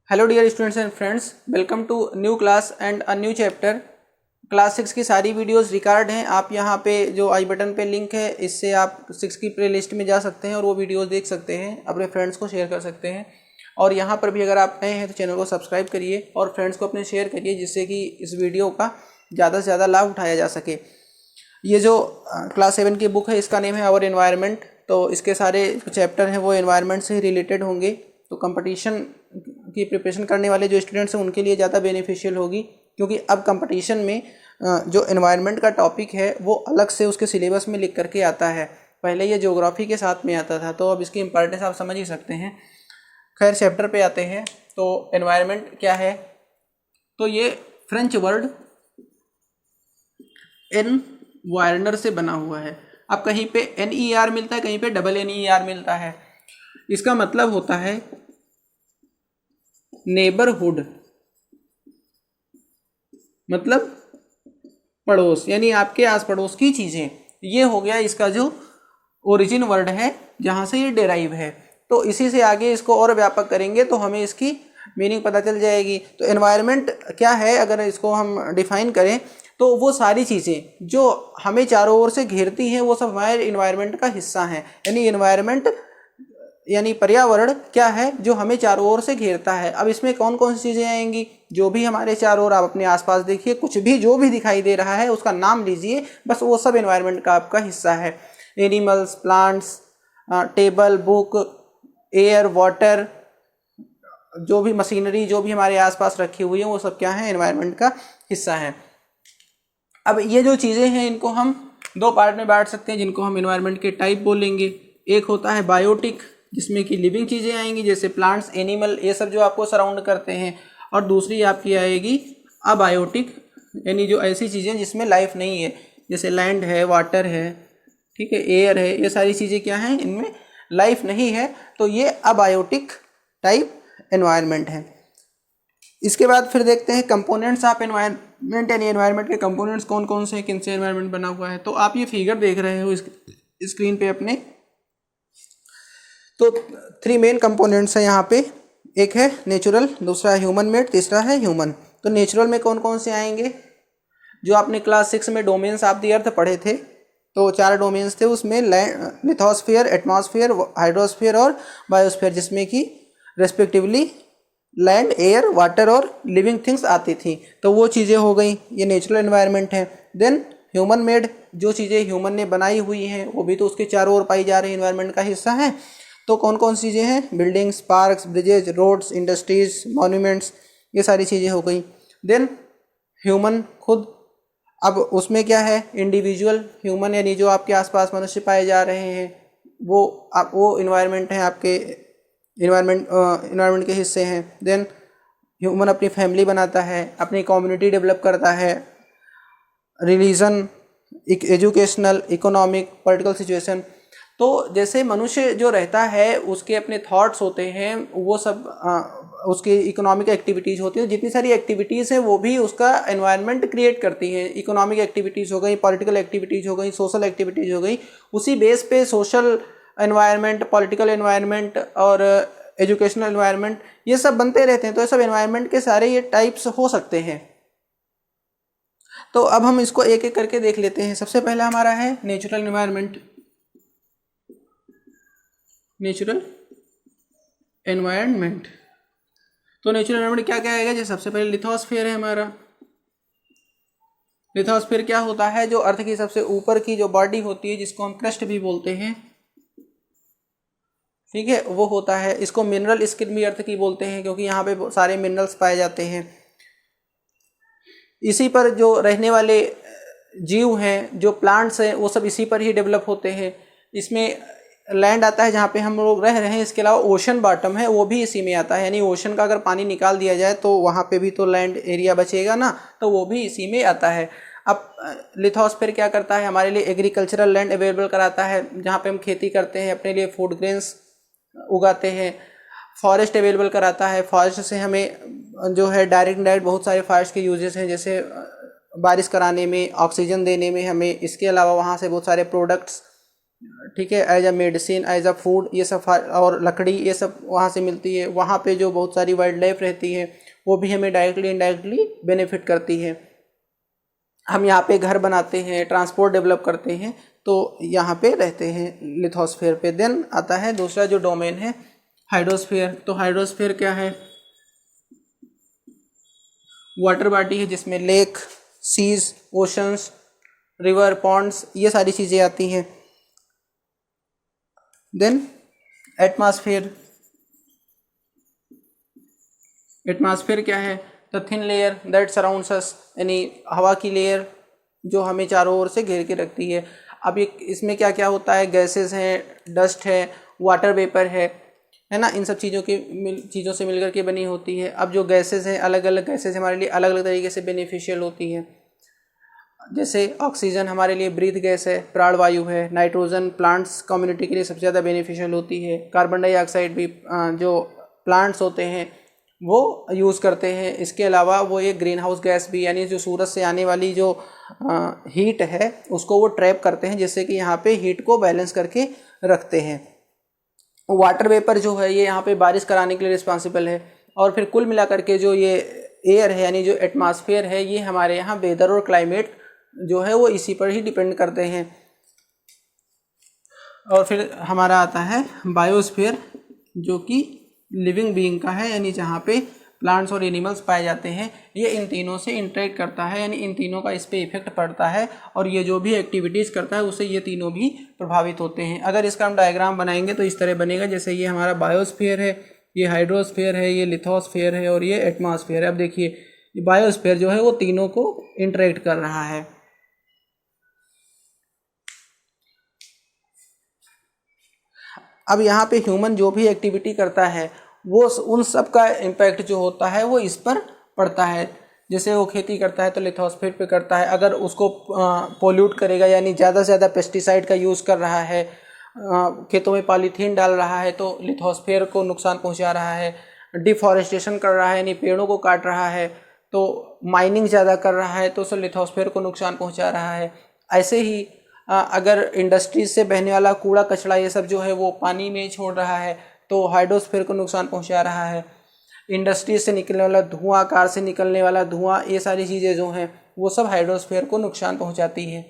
Hello dear students and friends, welcome to new class and a new chapter. Class 6 की सारी videos record हैं। आप यहाँ पे जो आई बटन पे लिंक है, इससे आप 6 की प्ले लिस्ट में जा सकते हैं और वो वीडियोस देख सकते हैं, अपने फ्रेंड्स को शेयर कर सकते हैं। और यहाँ पर भी अगर आप नए हैं तो चैनल को सब्सक्राइब करिए और फ्रेंड्स को अपने शेयर करिए, जिससे कि इस वीडियो का ज़्यादा से ज़्यादा लाभ उठाया जा सके। ये जो क्लास 7 की बुक है, इसका नेम है आवर एनवायरनमेंट। तो इसके सारे जो चैप्टर हैं वो एनवायरनमेंट से ही रिलेटेड होंगे। तो कंपटीशन की प्रिपरेशन करने वाले जो स्टूडेंट्स हैं उनके लिए ज़्यादा बेनिफिशियल होगी, क्योंकि अब कंपटीशन में जो एनवायरनमेंट का टॉपिक है वो अलग से उसके सिलेबस में लिख करके आता है। पहले ये ज्योग्राफी के साथ में आता था, तो अब इसकी इंपॉर्टेंस आप समझ ही सकते हैं। खैर, चैप्टर पे आते हैं। तो एनवायरनमेंट क्या है, तो ये फ्रेंच वर्ड एनवायरनर से बना हुआ है। अब कहीं पे NER मिलता है, कहीं पे NNER मिलता है। इसका मतलब होता है नेबरहुड, मतलब पड़ोस, यानी आपके आस पड़ोस की चीज़ें। ये हो गया इसका जो ओरिजिन वर्ड है, जहाँ से ये डेराइव है। तो इसी से आगे इसको और व्यापक करेंगे तो हमें इसकी मीनिंग पता चल जाएगी। तो एनवायरनमेंट क्या है, अगर इसको हम डिफाइन करें तो वो सारी चीज़ें जो हमें चारों ओर से घेरती हैं वो सब हमारे एनवायरनमेंट का हिस्सा हैं। यानी एनवायरनमेंट यानी पर्यावरण क्या है, जो हमें चारों ओर से घेरता है। अब इसमें कौन कौन सी चीज़ें आएंगी, जो भी हमारे चारों ओर, आप अपने आसपास देखिए, कुछ भी जो भी दिखाई दे रहा है उसका नाम लीजिए, बस वो सब एनवायरनमेंट का आपका हिस्सा है। Animals, plants, table, book, air, water, जो भी मशीनरी जो भी हमारे आसपास रखी हुई है वो सब क्या है, एनवायरनमेंट का हिस्सा है। अब ये जो चीज़ें हैं इनको हम दो पार्ट में बांट सकते हैं, जिनको हम एनवायरनमेंट के टाइप बोलेंगे। एक होता है बायोटिक, जिसमें कि लिविंग चीज़ें आएंगी, जैसे प्लांट्स, एनिमल, ये सब जो आपको सराउंड करते हैं। और दूसरी आपकी आएगी अबायोटिक, यानी जो ऐसी चीज़ें जिसमें लाइफ नहीं है, जैसे लैंड है, वाटर है, ठीक है, एयर है, ये सारी चीज़ें क्या हैं, इनमें लाइफ नहीं है। तो ये अबायोटिक टाइप एनवायरनमेंट है। इसके बाद फिर देखते हैं कंपोनेंट्स ऑफ एनवायरनमेंट, यानी एनवायरनमेंट के कंपोनेंट्स कौन कौन से हैं, किन से एनवायरनमेंट बना हुआ है। तो आप ये फिगर देख रहे हो स्क्रीन पे अपने। तो 3 मेन कंपोनेंट्स हैं यहाँ पे। एक है नेचुरल, दूसरा है ह्यूमन मेड, तीसरा है ह्यूमन। तो नेचुरल में कौन कौन से आएंगे, जो आपने क्लास 6 में डोमेन्स ऑफ द अर्थ पढ़े थे, तो 4 डोमेन्स थे उसमें, लिथोस्फीयर, एटमॉस्फेयर, हाइड्रोस्फीयर और बायोस्फीयर, जिसमें कि रेस्पेक्टिवली लैंड, एयर, वाटर और लिविंग थिंग्स आती थी। तो वो चीज़ें हो गई, ये नेचुरल एनवायरनमेंट है। देन ह्यूमन मेड, जो चीज़ें ह्यूमन ने बनाई हुई हैं वो भी तो उसके चारों ओर पाई जा रही एनवायरनमेंट का हिस्सा है। तो कौन कौन सी चीज़ें हैं, buildings, parks, bridges, roads, industries, monuments, ये सारी चीज़ें हो गई। देन ह्यूमन खुद, अब उसमें क्या है, इंडिविजुअल ह्यूमन, यानी जो आपके आसपास मनुष्य पाए जा रहे हैं वो इन्वायरमेंट है, आपके इन्वायरमेंट के हिस्से हैं। देन ह्यूमन अपनी फैमिली बनाता है, अपनी कम्युनिटी डेवलप करता है, religion, educational, economic, political situation. तो जैसे मनुष्य जो रहता है उसके अपने थॉट्स होते हैं, वो सब उसकी इकोनॉमिक एक्टिविटीज़ होती हैं। जितनी सारी एक्टिविटीज़ हैं वो भी उसका एनवायरनमेंट क्रिएट करती हैं। इकोनॉमिक एक्टिविटीज़ हो गई, पॉलिटिकल एक्टिविटीज़ हो गई, सोशल एक्टिविटीज़ हो गई। उसी बेस पे सोशल एनवायरनमेंट, पॉलिटिकल एनवायरनमेंट और एजुकेशनल एनवायरनमेंट, ये सब बनते रहते हैं। तो ये सब एनवायरनमेंट के सारे ये टाइप्स हो सकते हैं। तो अब हम इसको एक एक करके देख लेते हैं। सबसे पहला हमारा है नेचुरल एनवायरनमेंट। नेचुरल एनवायरनमेंट, तो नेचुरल एनवायरनमेंट क्या क्या आएगा, जैसे सबसे पहले लिथोस्फीयर है हमारा। लिथोस्फीयर क्या होता है, जो अर्थ की सबसे ऊपर की जो बॉडी होती है, जिसको हम क्रस्ट भी बोलते हैं, ठीक है, वो होता है। इसको मिनरल स्किन भी अर्थ की बोलते हैं, क्योंकि यहाँ पे सारे मिनरल्स पाए जाते हैं। इसी पर जो रहने वाले जीव हैं, जो प्लांट्स हैं, वो सब इसी पर ही डेवलप होते हैं। इसमें लैंड आता है जहाँ पे हम लोग रह रहे हैं, इसके अलावा ओशन बॉटम है, वो भी इसी में आता है। यानी ओशन का अगर पानी निकाल दिया जाए तो वहाँ पे भी तो लैंड एरिया बचेगा ना, तो वो भी इसी में आता है। अब लिथोस्फीयर क्या करता है, हमारे लिए एग्रीकल्चरल लैंड अवेलेबल कराता है, जहाँ पे हम खेती करते हैं, अपने लिए फूड ग्रेन्स उगाते हैं। फॉरेस्ट अवेलेबल कराता है, फॉरेस्ट से हमें जो है डायरेक्ट इनडायरेक्ट बहुत सारे फॉरेस्ट के यूजेस हैं, जैसे बारिश कराने में, ऑक्सीजन देने में हमें। इसके अलावा वहाँ से बहुत सारे प्रोडक्ट्स ठीक है, as a medicine, as a food, ये सब और लकड़ी, ये सब वहाँ से मिलती है। वहाँ पे जो बहुत सारी वाइल्ड लाइफ रहती है वो भी हमें डायरेक्टली इनडायरेक्टली बेनिफिट करती है। हम यहाँ पे घर बनाते हैं, ट्रांसपोर्ट डेवलप करते हैं, तो यहाँ पे रहते हैं लिथोस्फेयर पे। देन आता है दूसरा जो डोमेन है हाइड्रोस्फेयर। तो हाइड्रोस्फेयर क्या है? वाटर बॉडी है जिसमें lake, seas, oceans, river, ponds, ये सारी चीज़ें आती हैं। Then atmosphere. एटमॉस्फेयर क्या है? The thin layer that surrounds us, यानी हवा की लेयर जो हमें चारों ओर से घेर के रखती है। अब ये इसमें क्या क्या होता है? गैसेस हैं, डस्ट है, वाटर वेपर है ना, इन सब चीज़ों से मिलकर के बनी होती है। अब जो गैसेस हैं, अलग अलग गैसेस हमारे लिए अलग अलग तरीके से बेनिफिशियल होती है। जैसे ऑक्सीजन हमारे लिए ब्रीथ गैस है, प्राणवायु है। नाइट्रोजन प्लांट्स कम्युनिटी के लिए सबसे ज़्यादा बेनिफिशियल होती है। कार्बन डाइऑक्साइड भी जो प्लांट्स होते हैं वो यूज़ करते हैं। इसके अलावा वो एक ग्रीन हाउस गैस भी, यानी जो सूरज से आने वाली जो हीट है उसको वो ट्रैप करते हैं, जिससे कि यहाँ पे हीट को बैलेंस करके रखते हैं। वाटर वेपर जो है ये यहाँ पे बारिश कराने के लिए रिस्पॉन्सिबल है। और फिर कुल मिलाकर के जो ये एयर है, यानी जो एटमॉस्फेयर है, ये हमारे यहाँ वेदर और क्लाइमेट जो है वो इसी पर ही डिपेंड करते हैं। और फिर हमारा आता है बायोस्फीयर, जो कि लिविंग बीइंग का है, यानी जहाँ पे प्लांट्स और एनिमल्स पाए जाते हैं। ये इन तीनों से इंटरेक्ट करता है, यानी इन तीनों का इस पर इफेक्ट पड़ता है, और ये जो भी एक्टिविटीज़ करता है उससे ये तीनों भी प्रभावित होते हैं। अगर इसका हम डायग्राम बनाएंगे तो इस तरह बनेगा, जैसे ये हमारा बायोस्फीयर है, ये हाइड्रोस्फीयर है, ये लिथोस्फीयर है और ये एटमॉस्फेयर है। अब देखिए बायोस्फीयर जो है वो तीनों को इंटरेक्ट कर रहा है। अब यहाँ पे ह्यूमन जो भी एक्टिविटी करता है वो उन सब का इम्पैक्ट जो होता है वो इस पर पड़ता है। जैसे वो खेती करता है तो लिथोस्फीयर पे करता है। अगर उसको पोल्यूट करेगा, यानी ज़्यादा से ज़्यादा पेस्टिसाइड का यूज़ कर रहा है, खेतों में पॉलीथीन डाल रहा है, तो लिथोस्फीयर को नुकसान पहुँचा रहा है। डिफॉरेस्टेशन कर रहा है, यानी पेड़ों को काट रहा है, तो माइनिंग ज़्यादा कर रहा है, तो उससे लिथोस्फीयर को नुकसान पहुँचा रहा है। ऐसे ही अगर इंडस्ट्रीज से बहने वाला कूड़ा कचरा ये सब जो है वो पानी में छोड़ रहा है, तो हाइड्रोस्फीयर को नुकसान पहुंचा रहा है। इंडस्ट्रीज से निकलने वाला धुआं, कार से निकलने वाला धुआं, ये सारी चीज़ें जो हैं वो सब हाइड्रोस्फीयर को नुकसान पहुंचाती है।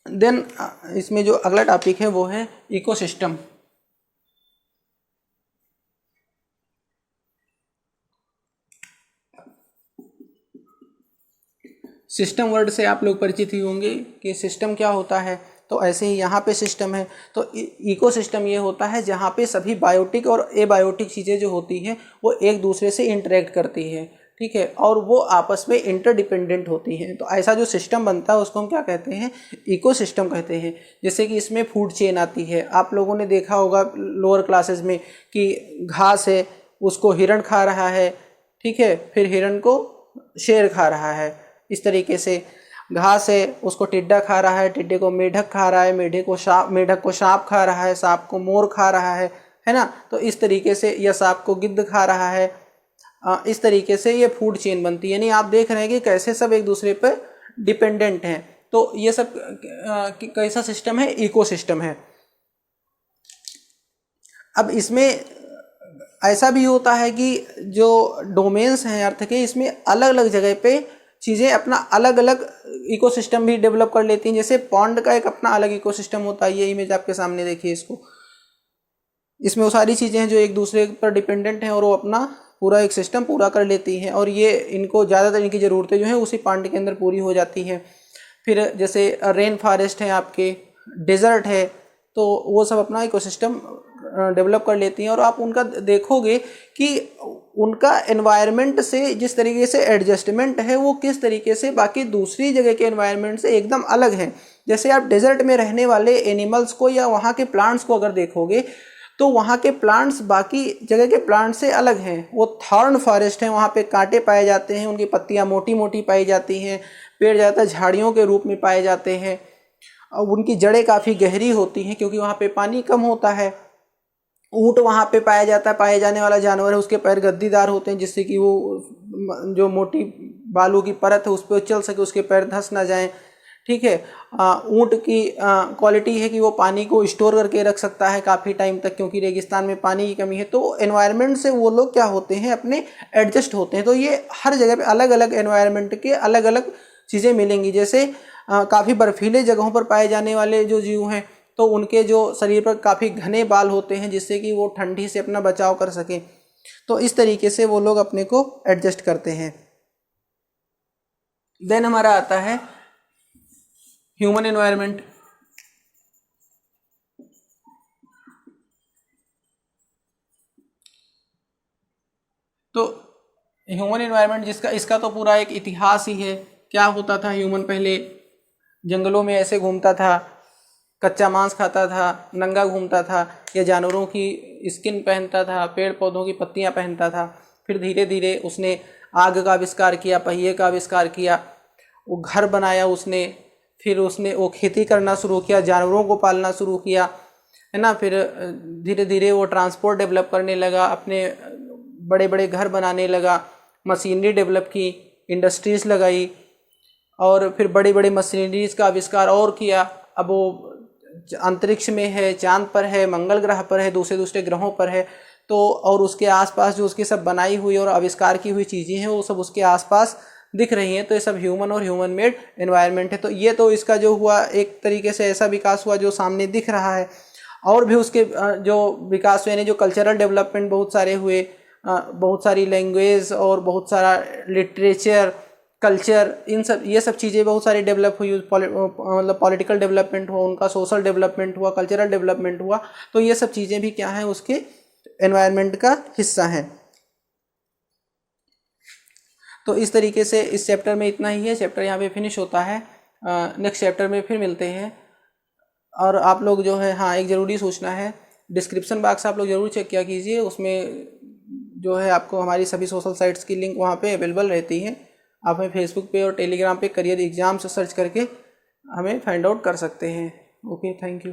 देन इसमें जो अगला टॉपिक है वो है इकोसिस्टम। सिस्टम वर्ड से आप लोग परिचित ही होंगे कि सिस्टम क्या होता है। तो ऐसे ही यहाँ पे सिस्टम है। तो इकोसिस्टम ये होता है जहाँ पे सभी बायोटिक और एबायोटिक चीज़ें जो होती हैं वो एक दूसरे से इंटरेक्ट करती हैं, ठीक है, और वो आपस में इंटरडिपेंडेंट होती हैं। तो ऐसा जो सिस्टम बनता है उसको हम क्या कहते हैं? इकोसिस्टम कहते हैं। जैसे कि इसमें फूड चेन आती है। आप लोगों ने देखा होगा लोअर क्लासेस में कि घास है, उसको हिरण खा रहा है, ठीक है, फिर हिरण को शेर खा रहा है। इस तरीके से घास है, उसको टिड्डा खा रहा है, टिड्डे को मेढक खा रहा है, मेढक को सांप खा रहा है, सांप को मोर खा रहा है ना। तो इस तरीके से, या सांप को गिद्ध खा रहा है। इस तरीके से ये फूड चेन बनती है। यानी आप देख रहे हैं कि कैसे सब एक दूसरे पर डिपेंडेंट हैं। तो ये सब कैसा सिस्टम है? इकोसिस्टम है। अब इसमें ऐसा भी होता है कि जो डोमेन्स हैं अर्थ के, इसमें अलग अलग जगह पे चीज़ें अपना अलग अलग इकोसिस्टम भी डेवलप कर लेती हैं। जैसे पॉन्ड का एक अपना अलग इकोसिस्टम होता है। ये इमेज आपके सामने देखिए इसको। इसमें वो सारी चीज़ें हैं जो एक दूसरे पर डिपेंडेंट हैं और वो अपना पूरा एक सिस्टम पूरा कर लेती हैं, और ये इनको ज़्यादातर इनकी ज़रूरतें जो हैं उसी पॉन्ड के अंदर पूरी हो जाती हैं। फिर जैसे रेन फॉरेस्ट है, आपके डेजर्ट है, तो वो सब अपना इकोसिस्टम डेवलप कर लेती हैं। और आप उनका देखोगे कि उनका एनवायरनमेंट से जिस तरीके से एडजस्टमेंट है वो किस तरीके से बाकी दूसरी जगह के एनवायरनमेंट से एकदम अलग है। जैसे आप डेजर्ट में रहने वाले एनिमल्स को या वहाँ के प्लांट्स को अगर देखोगे तो वहाँ के प्लांट्स बाकी जगह के प्लांट से अलग हैं। वो थॉर्न फॉरेस्ट है, वहाँ पे कांटे पाए जाते हैं, उनकी पत्तियाँ मोटी मोटी पाई जाती हैं, पेड़ ज़्यादातर झाड़ियों के रूप में पाए जाते हैं, और उनकी जड़ें काफ़ी गहरी होती हैं क्योंकि वहाँ पे पानी कम होता है। ऊँट वहाँ पे पाया जाता है, पाए जाने वाला जानवर है, उसके पैर गद्दीदार होते हैं जिससे कि वो जो मोटी बालू की परत है उस पर चल सके, उसके पैर धंस ना जाएं, ठीक है। ऊँट की क्वालिटी है कि वो पानी को स्टोर करके रख सकता है काफ़ी टाइम तक, क्योंकि रेगिस्तान में पानी की कमी है। तो एनवायरनमेंट से वो लोग क्या होते हैं, अपने एडजस्ट होते हैं। तो ये हर जगह पे अलग अलग एनवायरनमेंट के अलग अलग चीज़ें मिलेंगी। जैसे काफ़ी बर्फीले जगहों पर पाए जाने वाले जो जीव हैं, तो उनके जो शरीर पर काफ़ी घने बाल होते हैं, जिससे कि वो ठंडी से अपना बचाव कर सकें। तो इस तरीके से वो लोग अपने को एडजस्ट करते हैं। देन हमारा आता है ह्यूमन एनवायरनमेंट। तो ह्यूमन एनवायरनमेंट इसका तो पूरा एक इतिहास ही है। क्या होता था, ह्यूमन पहले जंगलों में ऐसे घूमता था, कच्चा मांस खाता था, नंगा घूमता था, या जानवरों की स्किन पहनता था, पेड़ पौधों की पत्तियां पहनता था। फिर धीरे धीरे उसने आग का आविष्कार किया, पहिए का आविष्कार किया, वो घर बनाया उसने, फिर उसने वो खेती करना शुरू किया, जानवरों को पालना शुरू किया, है ना। फिर धीरे धीरे वो ट्रांसपोर्ट डेवलप करने लगा, अपने बड़े बड़े घर बनाने लगा, मशीनरी डेवलप की, इंडस्ट्रीज लगाई, और फिर बड़ी बड़ी मशीनरीज का आविष्कार और किया। अब वो अंतरिक्ष में है, चांद पर है, मंगल ग्रह पर है, दूसरे दूसरे ग्रहों पर है। तो और उसके आसपास जो उसकी सब बनाई हुई और आविष्कार की हुई चीज़ें हैं, वो सब उसके आसपास दिख रही हैं। तो ये सब ह्यूमन और ह्यूमन मेड एनवायरनमेंट है। तो ये तो इसका जो हुआ, एक तरीके से ऐसा विकास हुआ जो सामने दिख रहा है। और भी उसके जो विकास हुए, यानी जो कल्चरल डेवलपमेंट बहुत सारे हुए, बहुत सारी लैंग्वेज और बहुत सारा लिटरेचर, कल्चर, इन सब ये सब चीज़ें बहुत सारी डेवलप हुई। मतलब पॉलिटिकल डेवलपमेंट हुआ उनका, सोशल डेवलपमेंट हुआ, कल्चरल डेवलपमेंट हुआ। तो ये सब चीज़ें भी क्या हैं, उसके एनवायरनमेंट का हिस्सा हैं। तो इस तरीके से इस चैप्टर में इतना ही है। चैप्टर यहाँ पे फिनिश होता है। नेक्स्ट चैप्टर में फिर मिलते हैं। और आप लोग जो है, हाँ, एक ज़रूरी सूचना है, डिस्क्रिप्शन बॉक्स आप लोग ज़रूर चेक किया कीजिए। उसमें जो है आपको हमारी सभी सोशल साइट्स की लिंक वहाँ पे अवेलेबल रहती है। आप हमें फेसबुक पे और टेलीग्राम पे करियर एग्जाम्स सर्च करके हमें फाइंड आउट कर सकते हैं। Okay, thank you.